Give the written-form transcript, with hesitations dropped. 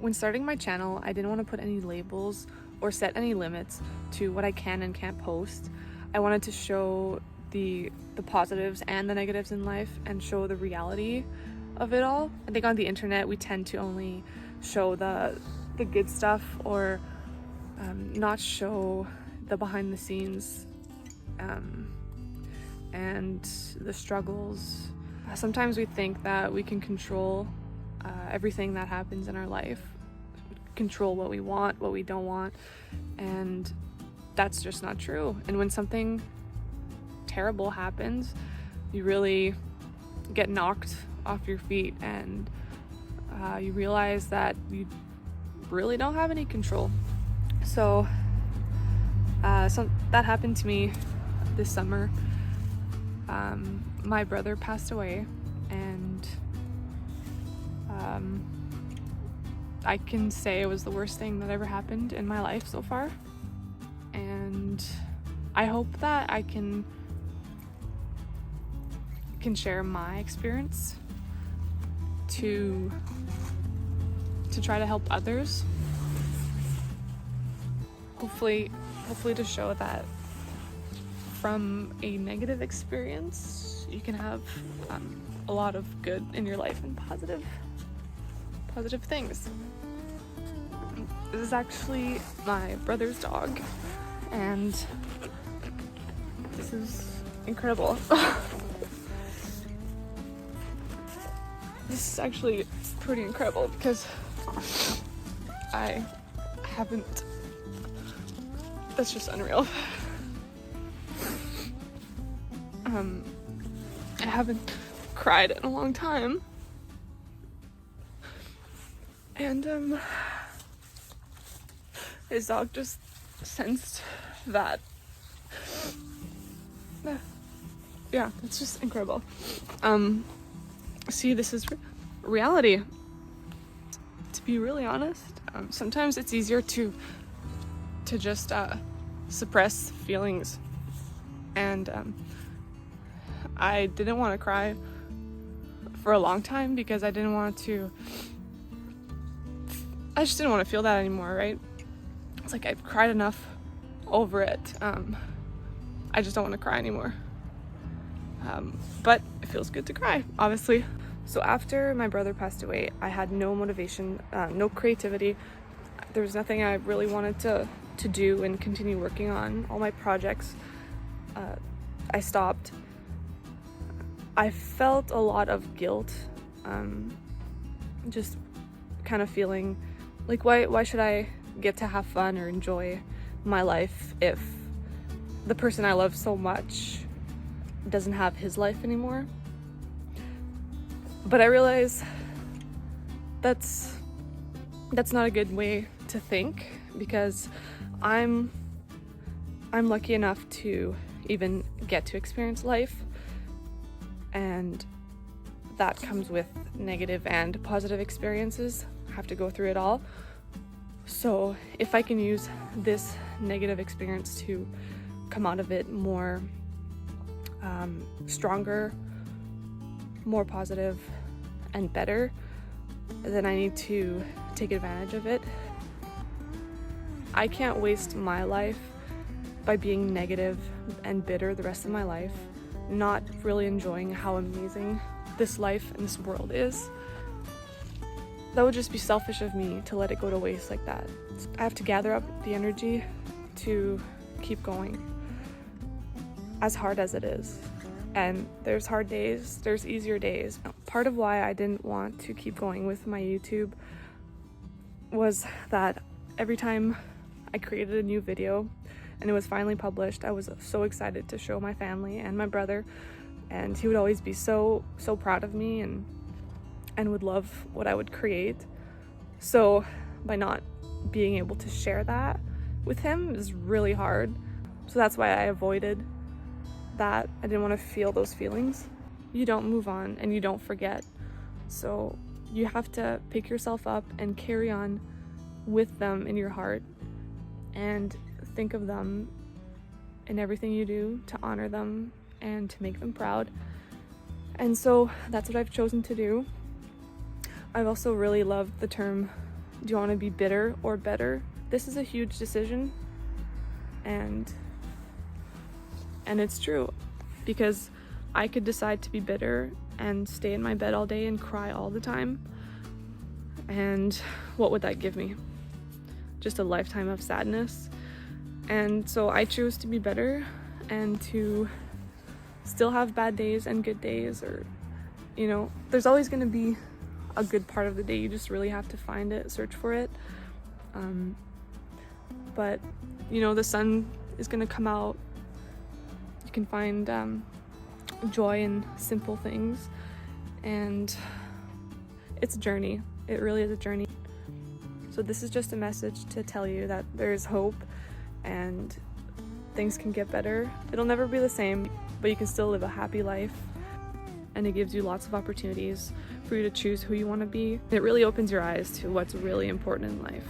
When starting my channel, I didn't want to put any labels or set any limits to what I can and can't post. I wanted to show the positives and the negatives in life and show the reality of it all. I think on the internet we tend to only show the good stuff or not show the behind the scenes and the struggles. Sometimes we think that we can control everything that happens in our life, control what we want, what we don't want, and that's just not true. And when something terrible happens, you really get knocked off your feet and you realize that you really don't have any control. So that happened to me this summer. My brother passed away, and I can say it was the worst thing that ever happened in my life so far, and I hope that I can share my experience to try to help others, hopefully to show that from a negative experience you can have a lot of good in your life and positive things. This is actually my brother's dog, and this is incredible. This is actually pretty incredible because I haven't, that's just unreal. I haven't cried in a long time, and his dog just sensed that. Yeah, it's just incredible. See, this is reality. To be really honest, sometimes it's easier to just suppress feelings, and I didn't want to cry for a long time because I just didn't want to feel that anymore, right? It's like I've cried enough over it. I just don't want to cry anymore. But it feels good to cry, obviously. So after my brother passed away, I had no motivation, no creativity. There was nothing I really wanted to do and continue working on. All my projects, I stopped. I felt a lot of guilt, just kind of feeling like, why should I get to have fun or enjoy my life if the person I love so much doesn't have his life anymore? But I realize that's not a good way to think, because I'm lucky enough to even get to experience life, and that comes with negative and positive experiences. I have to go through it all. So if I can use this negative experience to come out of it more stronger, more positive, and better, then I need to take advantage of it. I can't waste my life by being negative and bitter the rest of my life, not really enjoying how amazing this life and this world is. That would just be selfish of me to let it go to waste like that. I have to gather up the energy to keep going, as hard as it is. And there's hard days, there's easier days. Part of why I didn't want to keep going with my YouTube was that every time I created a new video and it was finally published, I was so excited to show my family and my brother, and he would always be so proud of me and would love what I would create. So by not being able to share that with him is really hard. So that's why I avoided that. I didn't want to feel those feelings. You don't move on and you don't forget. So you have to pick yourself up and carry on with them in your heart and think of them in everything you do to honor them and to make them proud. And so that's what I've chosen to do. I've also really loved the term Do you want to be bitter or better? This is a huge decision, and it's true, because I could decide to be bitter and stay in my bed all day and cry all the time, and what would that give me? Just a lifetime of sadness. And so I choose to be better and to still have bad days and good days, or there's always going to be a good part of the day. You just really have to find it, search for it. But the sun is going to come out. You can find joy in simple things, and it's a journey. It really is a journey. So this is just a message to tell you that there's hope and things can get better. It'll never be the same, but you can still live a happy life, and it gives you lots of opportunities for you to choose who you want to be. It really opens your eyes to what's really important in life.